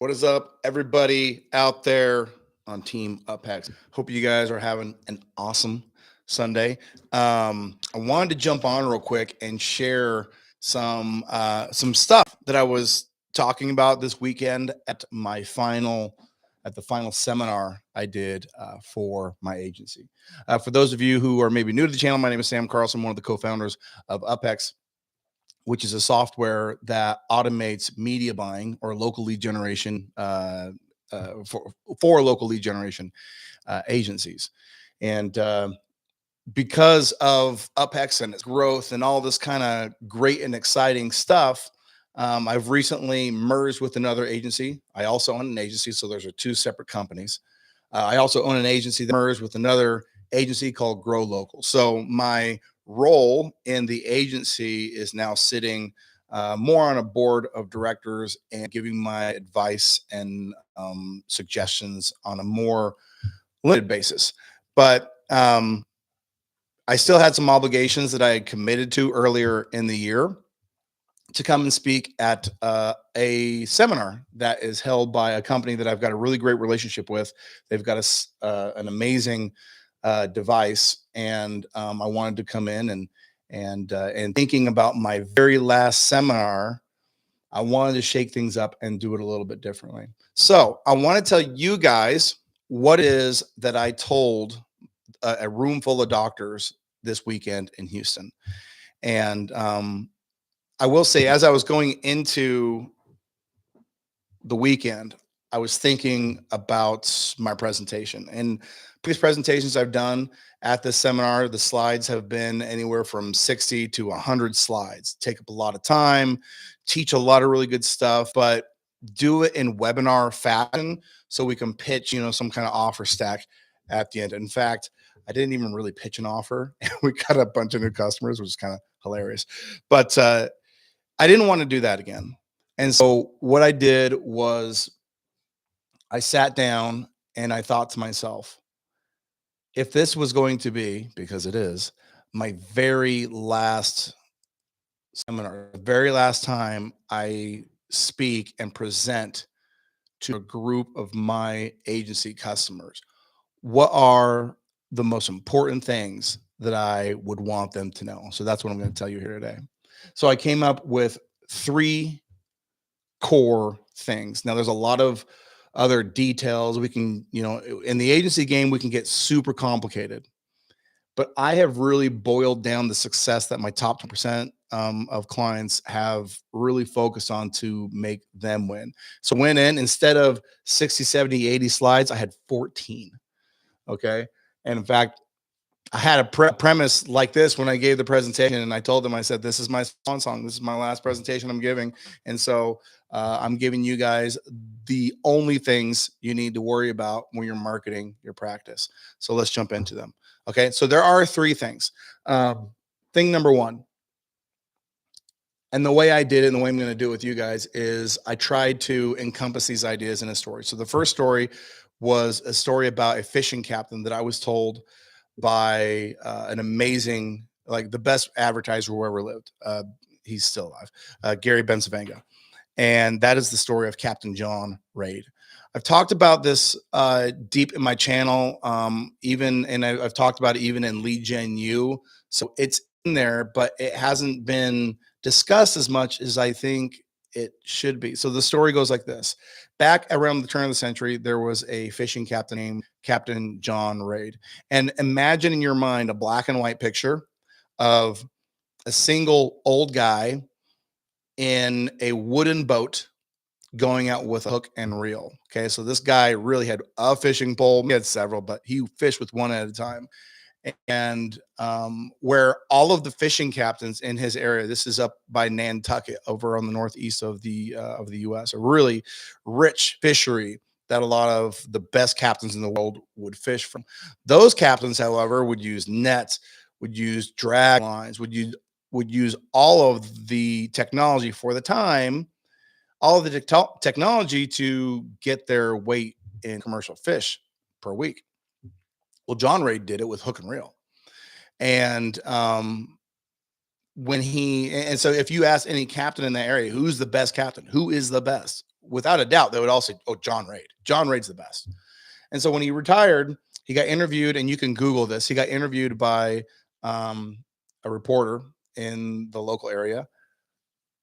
What is up, everybody out there on Team UpHex? Hope you guys are having an awesome Sunday. I wanted to jump on real quick and share some stuff that I was talking about this weekend at the final seminar I did for my agency. For those of you who are maybe new to the channel, my name is Sam Carlson, one of the co-founders of UpHex, which is a software that automates media buying or local lead generation for local lead generation agencies. And because of UpHex and its growth and all this kind of great and exciting stuff, I've recently merged with another agency. I also own an agency, so those are two separate companies. I also own an agency that merged with another agency called Grow Local. So my role in the agency is now sitting more on a board of directors and giving my advice and suggestions on a more limited basis. But I still had some obligations that I had committed to earlier in the year to come and speak at a seminar that is held by a company that I've got a really great relationship with. They've got an amazing device, and I wanted to come in and thinking about my very last seminar, I wanted to shake things up and do it a little bit differently. So I want to tell you guys what it is that I told a room full of doctors this weekend in Houston. And I will say, as I was going into the weekend, I was thinking about my presentation. And previous presentations I've done at this seminar, the slides have been anywhere from 60 to 100 slides. Take up a lot of time, teach a lot of really good stuff, but do it in webinar fashion so we can pitch, some kind of offer stack at the end. In fact, I didn't even really pitch an offer. We got a bunch of new customers, which is kind of hilarious. But I didn't want to do that again. And so what I did was I sat down and I thought to myself, if this was going to be, because it is, my very last seminar, the very last time I speak and present to a group of my agency customers, what are the most important things that I would want them to know? So that's what I'm going to tell you here today. So I came up with 3 core things. Now there's a lot of other details we can, in the agency game, we can get super complicated, but I have really boiled down the success that my top 10% of clients have really focused on to make them win. So went in, instead of 60, 70, 80 slides, I had 14. Okay. And in fact, I had a premise like this when I gave the presentation, and I told them, I said, this is my song. This is my last presentation I'm giving. And so I'm giving you guys the only things you need to worry about when you're marketing your practice. So let's jump into them. Okay. So there are 3 things. Thing number 1, and the way I did it and the way I'm going to do it with you guys is I tried to encompass these ideas in a story. So the first story was a story about a fishing captain that I was told by an amazing, like the best advertiser who ever lived. He's still alive, Gary Bencivenga. And that is the story of Captain John Raid. I've talked about this deep in my channel, I've talked about it even in Lead Gen U. So it's in there, but it hasn't been discussed as much as I think it should be. So the story goes like this. Back around the turn of the century, there was a fishing captain named Captain John Raid. And imagine in your mind a black and white picture of a single old guy in a wooden boat going out with a hook and reel. Okay, so this guy really had a fishing pole. He had several, but he fished with one at a time. And where all of the fishing captains in his area, this is up by Nantucket over on the northeast of the U.S., a really rich fishery that a lot of the best captains in the world would fish from. Those captains, however, would use nets, would use drag lines, would use all of the technology for the time, all of the technology to get their weight in commercial fish per week. Well, John Raid did it with hook and reel. And so if you ask any captain in that area, who's the best captain? Who is the best? without a doubt, they would all say, "Oh, John Raid. John Raid's the best." And so when he retired, he got interviewed, and you can Google this. He got interviewed by um, a reporter in the local area,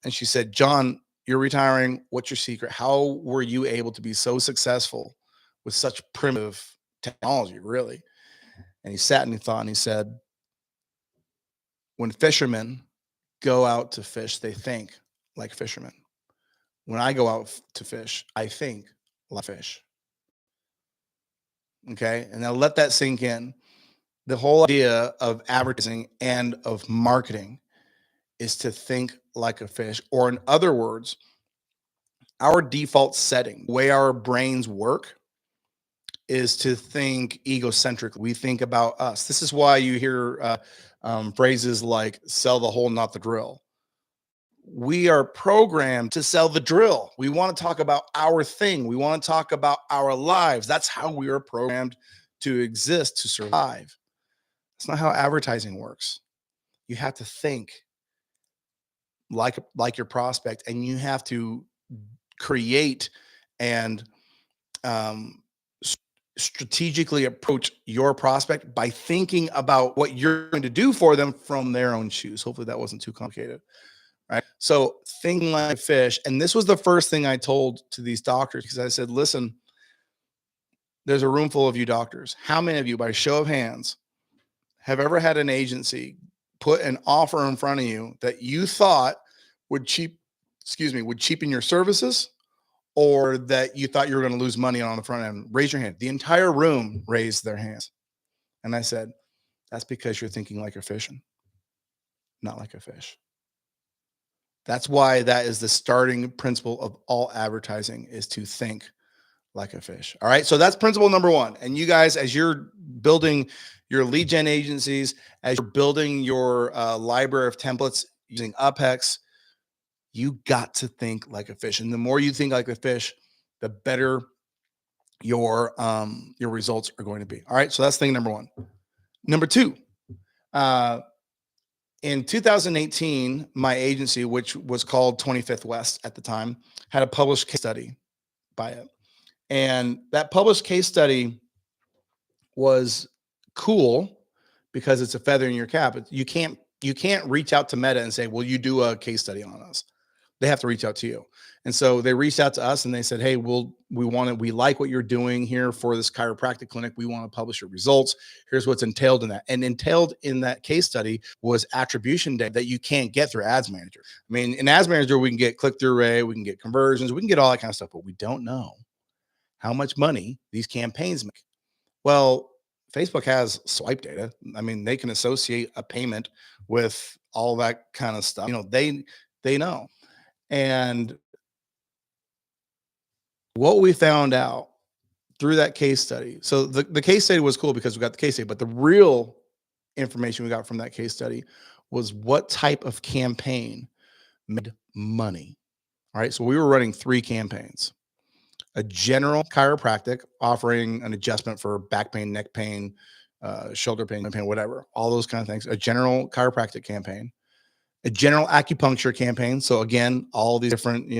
and she said, "John, you're retiring. What's your secret? How were you able to be so successful with such primitive technology, really?" And he sat and he thought, and he said, "When fishermen go out to fish, they think like fishermen. When I go out to fish, I think like fish." Okay. And now let that sink in. The whole idea of advertising and of marketing is to think like a fish, or in other words, our default setting, the way our brains work, is to think egocentric. We think about us. This is why you hear phrases like "sell the hole, not the drill." We are programmed to sell the drill. We want to talk about our thing. We want to talk about our lives. That's how we are programmed to exist, to survive. That's not how advertising works. You have to think like your prospect, and you have to create and um, strategically approach your prospect by thinking about what you're going to do for them from their own shoes. Hopefully that wasn't too complicated. Right. So thinking like a fish. And this was the first thing I told to these doctors, because I said, listen, there's a room full of you doctors. How many of you, by show of hands, have ever had an agency put an offer in front of you that you thought would would cheapen your services, or that you thought you were going to lose money on the front end? Raise your hand. The entire room raised their hands. And I said, that's because you're thinking like you're fishing, not like a fish. That's why that is the starting principle of all advertising, is to think like a fish. All right. So that's principle number one. And you guys, as you're building your lead gen agencies, as you're building your library of templates using UpHex, you got to think like a fish. And the more you think like a fish, the better your results are going to be. All right. So that's thing number one. Number two, in 2018, my agency, which was called 25th West at the time, had a published case study by it. And that published case study was cool because it's a feather in your cap. You can't reach out to Meta and say, "Will you do a case study on us?" They have to reach out to you. And so they reached out to us and they said, "Hey, we like what you're doing here for this chiropractic clinic. We want to publish your results. Here's what's entailed in that." And entailed in that case study was attribution data that you can't get through Ads Manager. I mean, in Ads Manager, we can get click-through rate, we can get conversions, we can get all that kind of stuff, but we don't know how much money these campaigns make. Well, Facebook has swipe data. I mean, they can associate a payment with all that kind of stuff. They know. And what we found out through that case study, so the case study was cool because we got the case study, but the real information we got from that case study was what type of campaign made money. All right. So we were running 3 campaigns: a general chiropractic offering an adjustment for back pain, neck pain, shoulder pain, whatever, all those kind of things, a general chiropractic campaign, a general acupuncture campaign. So again, all these different,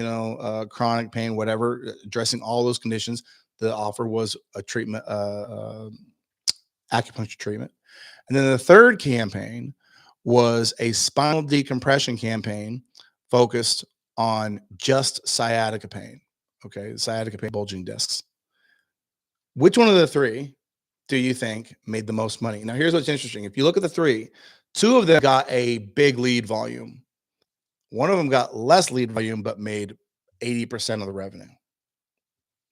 chronic pain, whatever, addressing all those conditions. The offer was a treatment, acupuncture treatment. And then the third campaign was a spinal decompression campaign focused on just sciatica pain. Okay, sciatica pain, bulging discs. Which one of the 3 do you think made the most money? Now, here's what's interesting. If you look at the 3, 2 of them got a big lead volume. One of them got less lead volume, but made 80% of the revenue.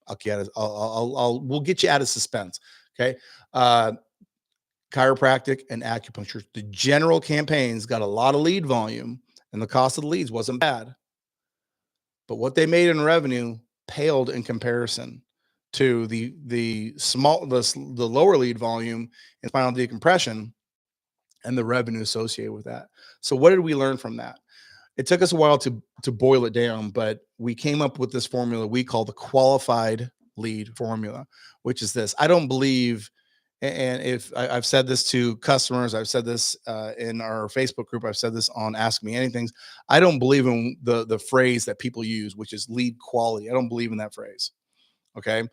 We'll get you out of suspense. Okay. Chiropractic and acupuncture. The general campaigns got a lot of lead volume, and the cost of the leads wasn't bad. But what they made in revenue paled in comparison to the lower lead volume and spinal decompression and the revenue associated with that. So what did we learn from that? It took us a while to boil it down, but we came up with this formula we call the qualified lead formula, which is this. I don't believe And if I've said this to customers, I've said this in our Facebook group, I've said this on Ask Me Anything. I don't believe in the phrase that people use, which is lead quality. I don't believe in that phrase. Okay,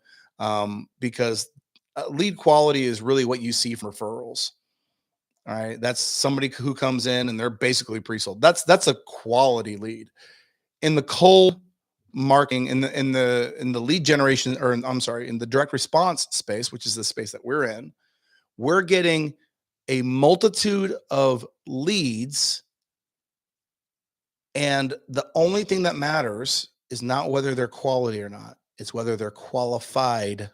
because lead quality is really what you see from referrals. All right, that's somebody who comes in and they're basically pre-sold. That's a quality lead. In the cold marketing, in the lead generation, or I'm sorry, in the direct response space, which is the space that we're in, we're getting a multitude of leads, and the only thing that matters is not whether they're quality or not, it's whether they're qualified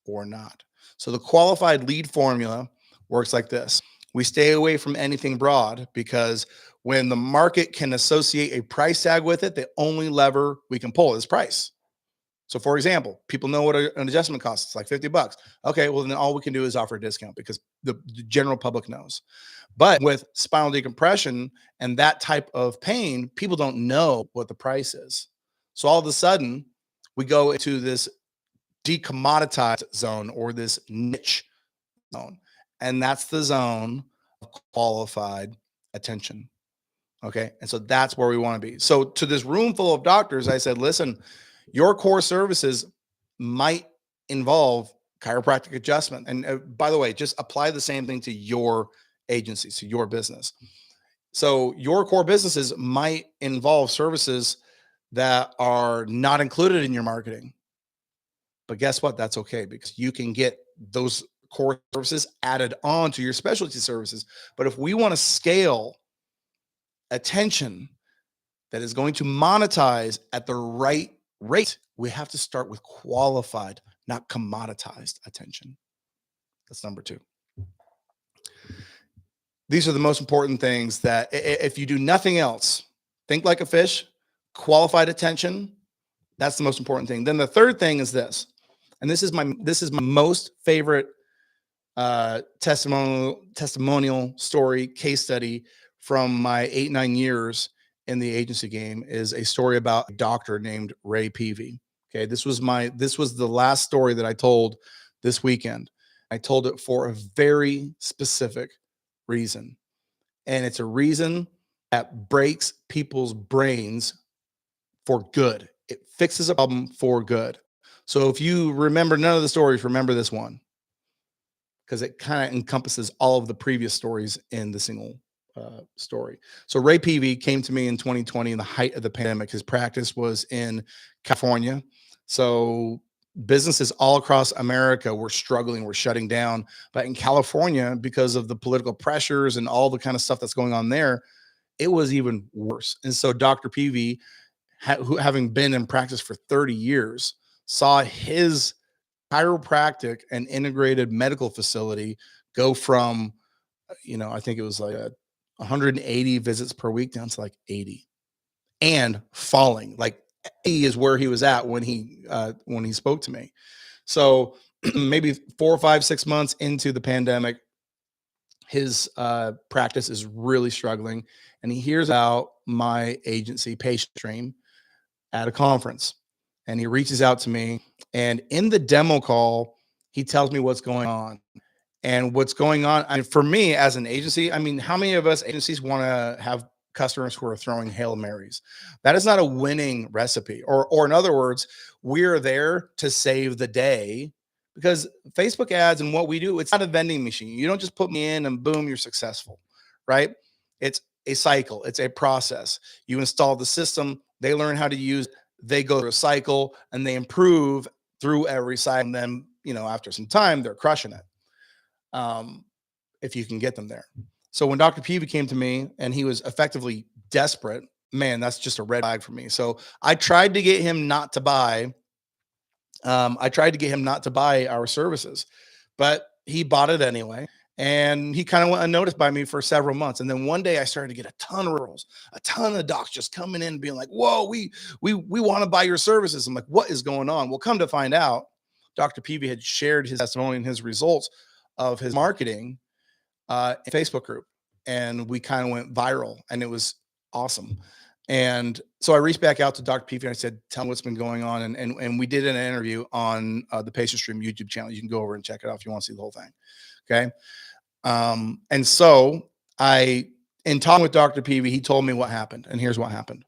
or not. So the qualified lead formula works like this: we stay away from anything broad, because when the market can associate a price tag with it, the only lever we can pull is price. So, for example, people know what an adjustment costs. It's like $50. Okay, well, then all we can do is offer a discount because the general public knows. But with spinal decompression and that type of pain, people don't know what the price is. So all of a sudden, we go into this decommoditized zone, or this niche zone. And that's the zone of qualified attention. Okay. And so that's where we want to be. So to this room full of doctors, I said, listen, your core services might involve chiropractic adjustment. And by the way, just apply the same thing to your agency, to your business. So your core businesses might involve services that are not included in your marketing. But guess what? That's okay, because you can get those core services added on to your specialty services. But if we want to scale attention that is going to monetize at the right rate, we have to start with qualified, not commoditized attention. That's number two. These are the most important things that if you do nothing else, think like a fish, qualified attention. That's the most important thing. Then the third thing is this, and this is my most favorite testimonial story, case study from my 8-9 years in the agency game, is a story about a doctor named Ray Peavy. Okay, this was the last story that I told this weekend. I told it for a very specific reason, and it's a reason that breaks people's brains for good. It fixes a problem for good. So if you remember none of the stories, remember this one, because it kind of encompasses all of the previous stories in the single story. So Ray Peavy came to me in 2020 in the height of the pandemic. His practice was in California. So businesses all across America were struggling, were shutting down. But in California, because of the political pressures and all the kind of stuff that's going on there, it was even worse. And so Dr. Peavy, who having been in practice for 30 years, saw his chiropractic and integrated medical facility go from, I think it was like 180 visits per week down to like 80, and falling. Like he is where he was at when he spoke to me. So maybe 4 or 5, 6 months into the pandemic, his practice is really struggling, and he hears about my agency Patient Stream at a conference, and he reaches out to me, and in the demo call, he tells me what's going on. And what's going on, I mean, for me as an agency, I mean, how many of us agencies want to have customers who are throwing Hail Marys? That is not a winning recipe. Or in other words, we're there to save the day, because Facebook ads and what we do, it's not a vending machine. You don't just put me in and boom, you're successful, right? It's a cycle. It's a process. You install the system, they learn how to use it, they go through a cycle, and they improve through every cycle. And then, after some time, they're crushing it. If you can get them there. So when Dr. Peavy came to me and he was effectively desperate, man, that's just a red flag for me. So I tried to get him not to buy. Our services, but he bought it anyway. And he kind of went unnoticed by me for several months. And then one day I started to get a ton of referrals, a ton of docs just coming in and being like, whoa, we want to buy your services. I'm like, what is going on? Well, come to find out, Dr. Peavy had shared his testimony and his results of his marketing in Facebook group, and we kind of went viral, and it was awesome. And so I reached back out to Dr. Peavy and I said, tell me what's been going on. And we did an interview on the Patient Stream YouTube channel. You can go over and check it out if you want to see the whole thing. Okay. And so in talking with Dr. Peavy, he told me what happened. And here's what happened.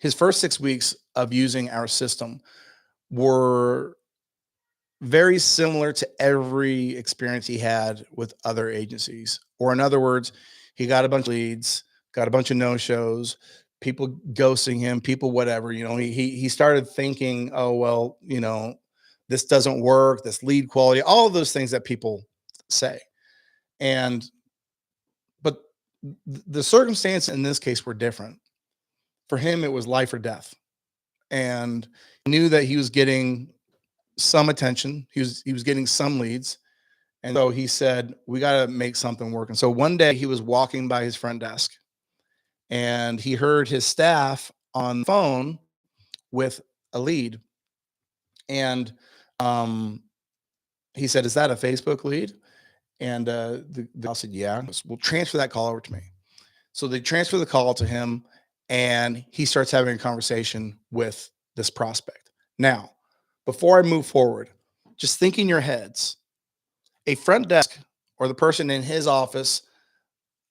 His first 6 weeks of using our system were very similar to every experience he had with other agencies. Or in other words, he got a bunch of leads, got a bunch of no-shows, people ghosting him, people whatever. He started thinking, oh well, this doesn't work, this lead quality, all of those things that people say. But the circumstances in this case were different. For him, it was life or death, and he knew that he was getting some attention. He was getting some leads. And so he said, we got to make something work. And so one day he was walking by his front desk and he heard his staff on the phone with a lead. And he said, is that a Facebook lead? And the guy said, yeah. We'll transfer that call over to me. So they transfer the call to him and he starts having a conversation with this prospect. Now, before I move forward, just think in your heads, a front desk or the person in his office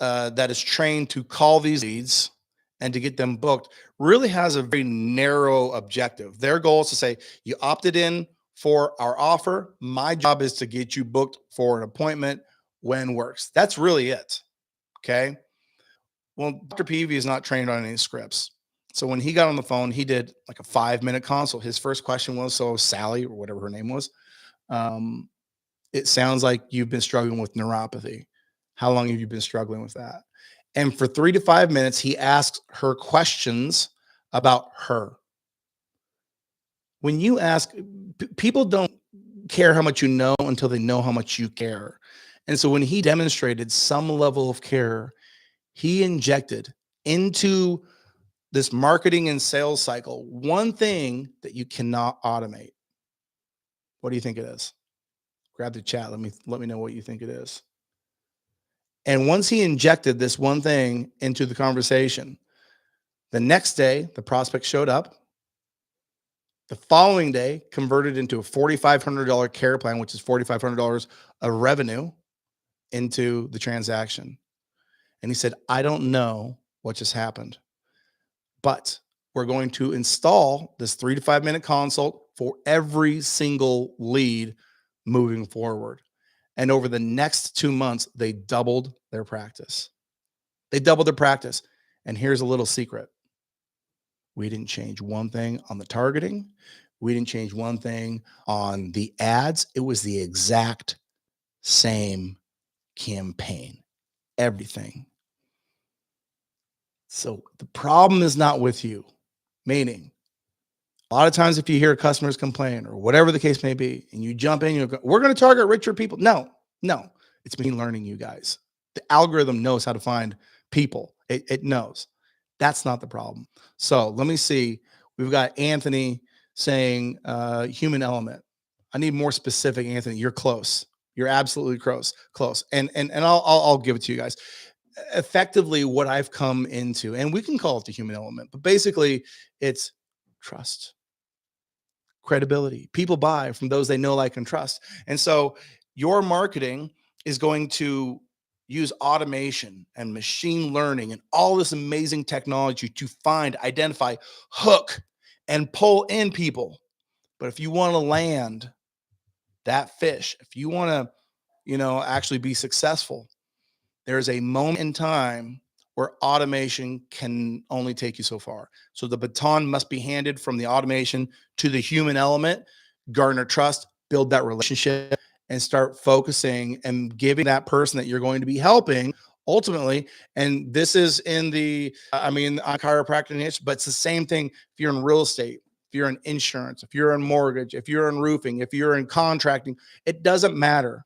that is trained to call these leads and to get them booked really has a very narrow objective. Their goal is to say, you opted in for our offer. My job is to get you booked for an appointment when works. That's really it. Okay. Well, Dr. Peavy is not trained on any scripts. So when he got on the phone, he did like a 5-minute consult. His first question was, so Sally, or whatever her name was, it sounds like you've been struggling with neuropathy. How long have you been struggling with that? And for 3 to 5 minutes, he asked her questions about her. When you ask, people don't care how much you know until they know how much you care. And so when he demonstrated some level of care, he injected into this marketing and sales cycle one thing that you cannot automate. What do you think it is? Grab the chat. Let me know what you think it is. And once he injected this one thing into the conversation, the next day the prospect showed up. The following day converted into a $4,500 care plan, which is $4,500 of revenue into the transaction. And he said, I don't know what just happened, but we're going to install this 3 to 5 minute consult for every single lead moving forward. And over the next 2 months, they doubled their practice. They doubled their practice. And here's a little secret. We didn't change one thing on the targeting. We didn't change one thing on the ads. It was the exact same campaign, everything. So the problem is not with you, meaning a lot of times if you hear customers complain or whatever the case may be, and you jump in, you go, we're going to target richer people. No, it's machine learning, you guys. The algorithm knows how to find people. It knows. That's not the problem. So let me see. We've got Anthony saying human element. I need more specific, Anthony. You're close. You're absolutely close. And I'll give it to you guys. Effectively, what I've come into, and we can call it the human element, but basically it's trust, credibility. People buy from those they know, like, and trust. And so your marketing is going to use automation and machine learning and all this amazing technology to find, identify, hook, and pull in people. But if you want to land that fish, if you want to, actually be successful, there's a moment in time where automation can only take you so far. So the baton must be handed from the automation to the human element, garner trust, build that relationship, and start focusing and giving that person that you're going to be helping ultimately. And this is in on chiropractic niche, but it's the same thing if you're in real estate, if you're in insurance, if you're in mortgage, if you're in roofing, if you're in contracting, it doesn't matter.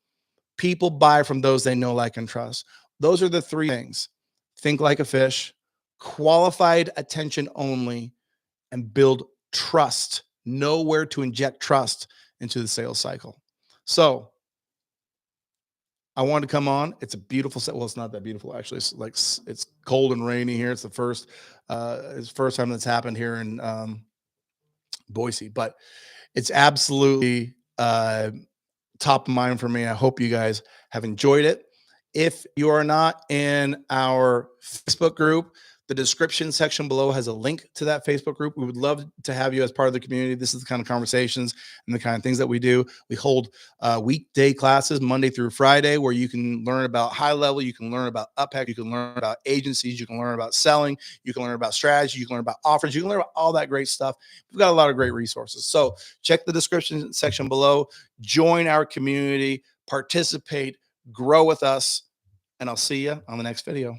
People buy from those they know, like, and trust. Those are the 3 things. Think like a fish, qualified attention only, and build trust. Know where to inject trust into the sales cycle. So I wanted to come on. It's a beautiful set. Well, it's not that beautiful, actually. It's cold and rainy here. It's the first It's the first time that's happened here in Boise, but it's absolutely top of mind for me. I hope you guys have enjoyed it. If you are not in our Facebook group, the description section below has a link to that Facebook group. We would love to have you as part of the community. This is the kind of conversations and the kind of things that we do. We hold weekday classes Monday through Friday where you can learn about Highlevel, you can learn about UpHex, you can learn about agencies, you can learn about selling, you can learn about strategy, you can learn about offers, you can learn about all that great stuff. We've got a lot of great resources. So check the description section below, join our community, participate, grow with us, and I'll see you on the next video.